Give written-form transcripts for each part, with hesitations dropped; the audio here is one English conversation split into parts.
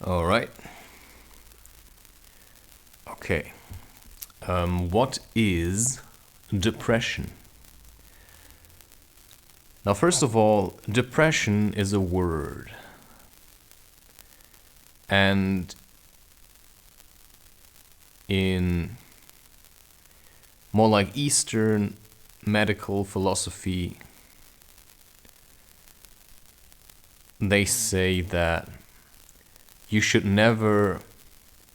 All right. Okay. What is depression? Now, first of all, depression is a word. And in more like Eastern medical philosophy, they say that you should never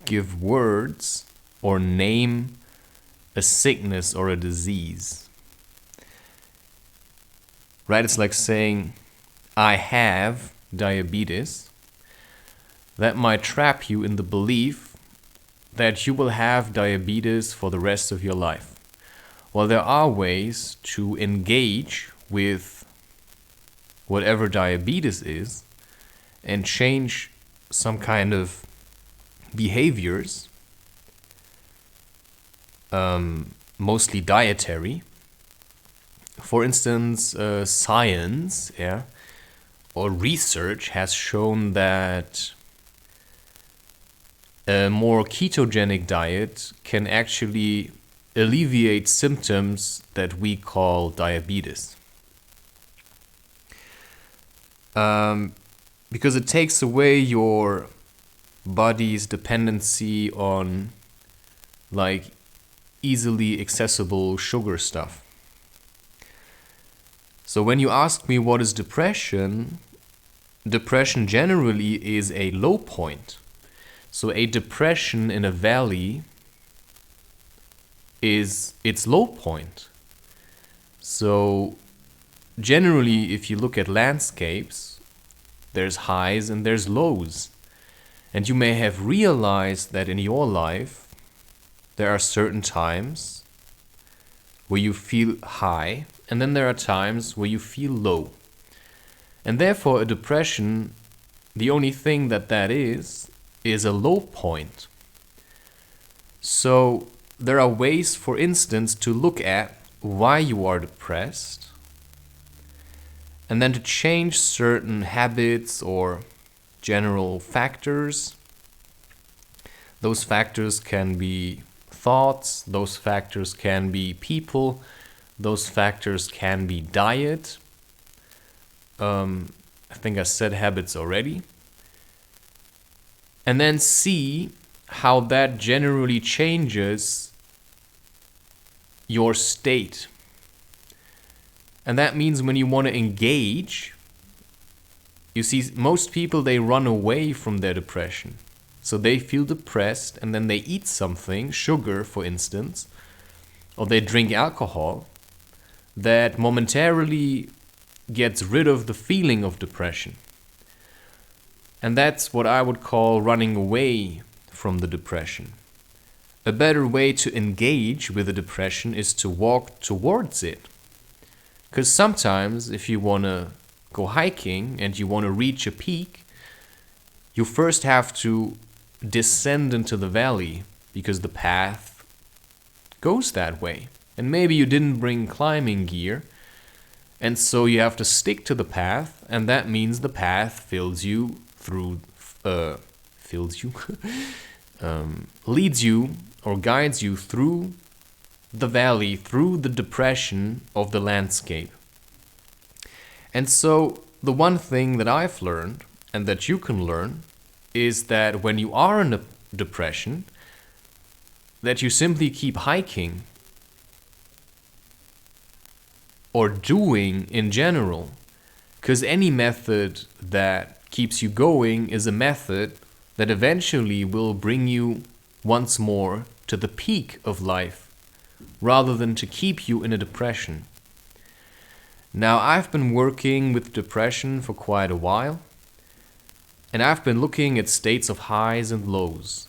give words or name a sickness or a disease. Right? It's like saying, I have diabetes. That might trap you in the belief that you will have diabetes for the rest of your life. Well, there are ways to engage with whatever diabetes is and change some kind of behaviors, mostly dietary. For instance, science, or research has shown that a more ketogenic diet can actually alleviate symptoms that we call diabetes. Because it takes away your body's dependency on like easily accessible sugar stuff. So when you ask me what is depression, depression generally is a low point. So a depression in a valley is its low point. So generally, if you look at landscapes, there's highs and there's lows. And you may have realized that in your life, there are certain times where you feel high, and then there are times where you feel low. And therefore, a depression, the only thing that is a low point. So there are ways, for instance, to look at why you are depressed, and then to change certain habits or general factors. Those factors can be thoughts, those factors can be people, those factors can be diet. I think I said habits already. And then see how that generally changes your state. And that means when you want to engage, you see, most people, they run away from their depression. So they feel depressed and then they eat something, sugar for instance, or they drink alcohol, that momentarily gets rid of the feeling of depression. And that's what I would call running away from the depression. A better way to engage with the depression is to walk towards it. Because sometimes if you want to go hiking and you want to reach a peak, you first have to descend into the valley because the path goes that way. And maybe you didn't bring climbing gear, and so you have to stick to the path, and that means the path fills you through, leads you or guides you through the valley, through the depression of the landscape. And so the one thing that I've learned, and that you can learn, is that when you are in a depression, that you simply keep hiking or doing in general, because any method that keeps you going is a method that eventually will bring you once more to the peak of life, rather than to keep you in a depression. Now, I've been working with depression for quite a while, and I've been looking at states of highs and lows.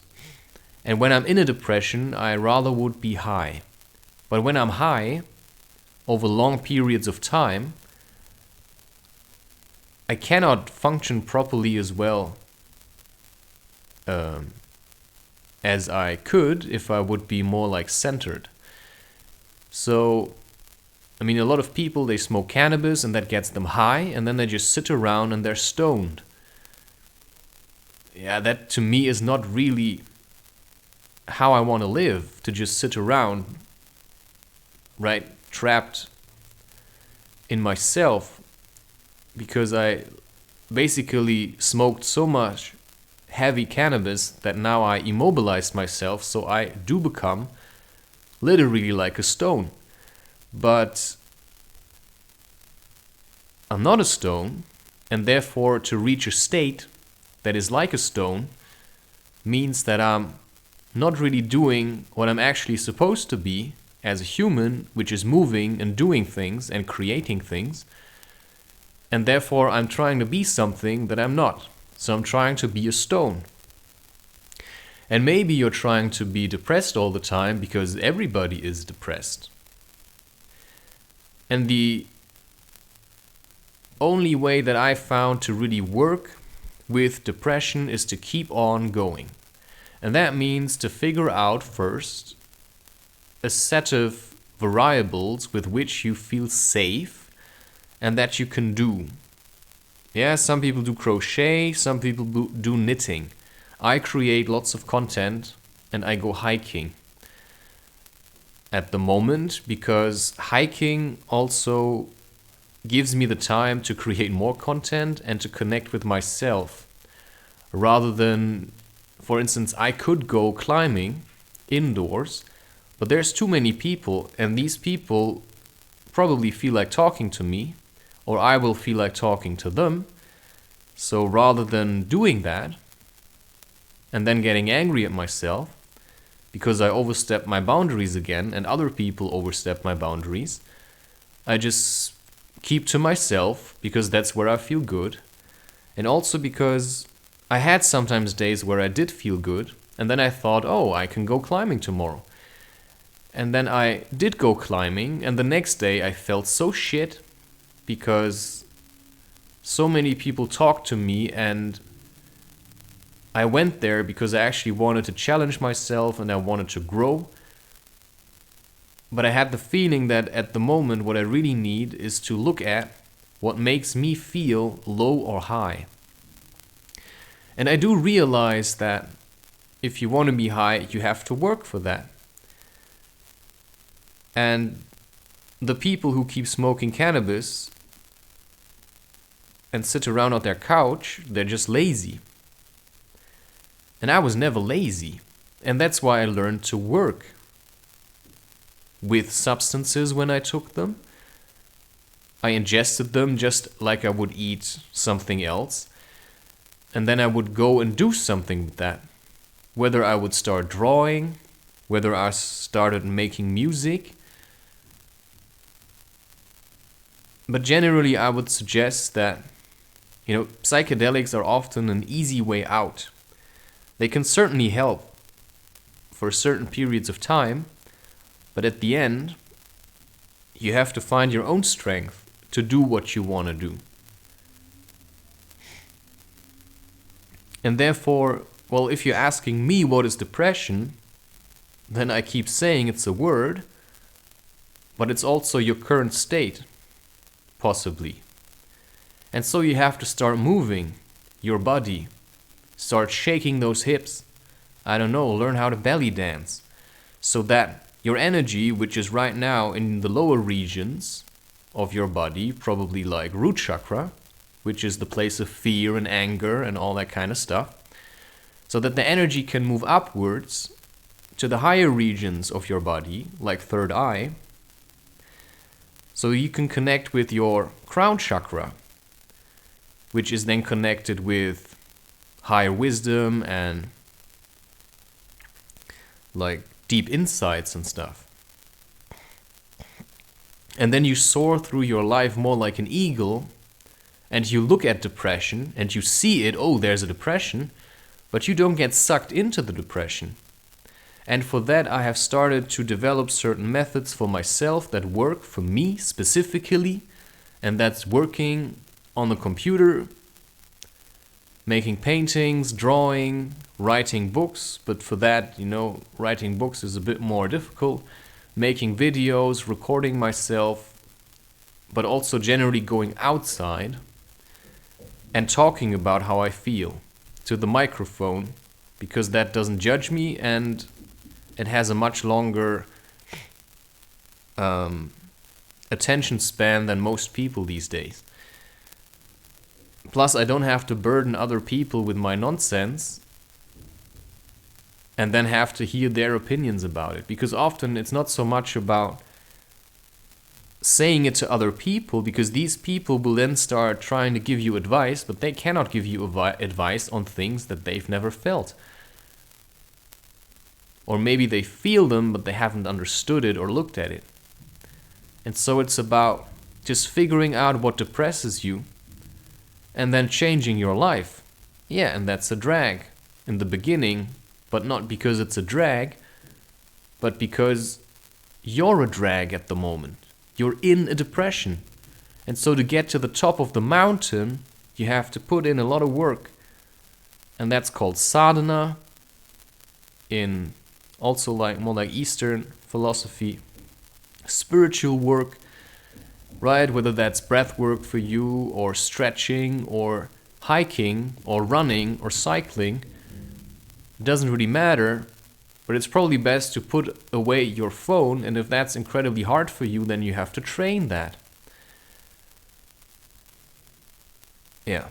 And when I'm in a depression, I rather would be high. But when I'm high, over long periods of time, I cannot function properly as well as I could if I would be more like centered. So, I mean, a lot of people, they smoke cannabis and that gets them high, and then they just sit around and they're stoned. yeah, that to me is not really how I want to live, to just sit around, right, trapped in myself, because I basically smoked so much heavy cannabis that now I immobilized myself, so I do become literally like a stone. But I'm not a stone, and therefore to reach a state that is like a stone means that I'm not really doing what I'm actually supposed to be as a human, which is moving and doing things and creating things. And therefore I'm trying to be something that I'm not. So I'm trying to be a stone. And maybe you're trying to be depressed all the time because everybody is depressed. And the only way that I found to really work with depression is to keep on going. And that means to figure out first a set of variables with which you feel safe and that you can do. Yeah, some people do crochet, some people do knitting. I create lots of content and I go hiking at the moment because hiking also gives me the time to create more content and to connect with myself. Rather than, for instance, I could go climbing indoors, but there's too many people and these people probably feel like talking to me, or I will feel like talking to them. So rather than doing that and then getting angry at myself because I overstepped my boundaries again and other people overstep my boundaries, I just keep to myself because that's where I feel good. And also because I had sometimes days where I did feel good and then I thought, oh, I can go climbing tomorrow. And then I did go climbing and the next day I felt so shit because so many people talked to me and I went there because I actually wanted to challenge myself and I wanted to grow. But I had the feeling that at the moment what I really need is to look at what makes me feel low or high. And I do realize that if you want to be high, you have to work for that. And the people who keep smoking cannabis and sit around on their couch, they're just lazy. And I was never lazy. And that's why I learned to work with substances when I took them. I ingested them just like I would eat something else. And then I would go and do something with that. Whether I would start drawing, whether I started making music. But generally I would suggest that, psychedelics are often an easy way out. They can certainly help for certain periods of time, but at the end, you have to find your own strength to do what you want to do. And therefore, well, if you're asking me what is depression, then I keep saying it's a word, but it's also your current state, possibly. And so you have to start moving your body. Start shaking those hips. I don't know, learn how to belly dance. So that your energy, which is right now in the lower regions of your body, probably like root chakra, which is the place of fear and anger and all that kind of stuff, so that the energy can move upwards to the higher regions of your body, like third eye, so you can connect with your crown chakra, which is then connected with higher wisdom and like deep insights and stuff. And then you soar through your life more like an eagle and you look at depression and you see it, oh, there's a depression, but you don't get sucked into the depression. And for that I have started to develop certain methods for myself that work for me specifically, and that's working on the computer, making paintings, drawing, writing books, but for that, writing books is a bit more difficult, making videos, recording myself, but also generally going outside and talking about how I feel. to the microphone, because that doesn't judge me and it has a much longer attention span than most people these days. Plus, I don't have to burden other people with my nonsense and then have to hear their opinions about it. Because often it's not so much about saying it to other people, because these people will then start trying to give you advice, but they cannot give you advice on things that they've never felt. Or maybe they feel them, but they haven't understood it or looked at it. And so it's about just figuring out what depresses you and then changing your life. Yeah, and that's a drag in the beginning, but not because it's a drag, but because you're a drag at the moment. You're in a depression. And so to get to the top of the mountain, you have to put in a lot of work. And that's called sadhana, in also more like Eastern philosophy. Spiritual work, right? Whether that's breath work for you, or stretching, or hiking, or running, or cycling, it doesn't really matter, but it's probably best to put away your phone, and if that's incredibly hard for you, then you have to train that. Yeah.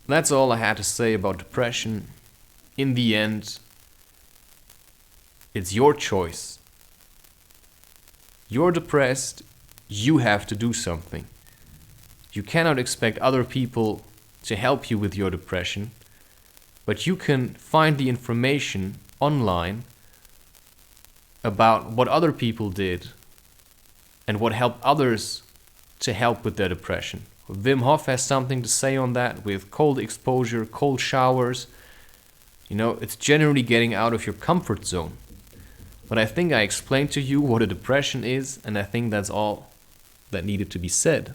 That's all I had to say about depression. In the end, it's your choice. You're depressed, you have to do something. You cannot expect other people to help you with your depression, but you can find the information online about what other people did and what helped others to help with their depression. Wim Hof has something to say on that with cold exposure, cold showers. You know, it's generally getting out of your comfort zone. But I think I explained to you what a depression is, and I think that's all that needed to be said.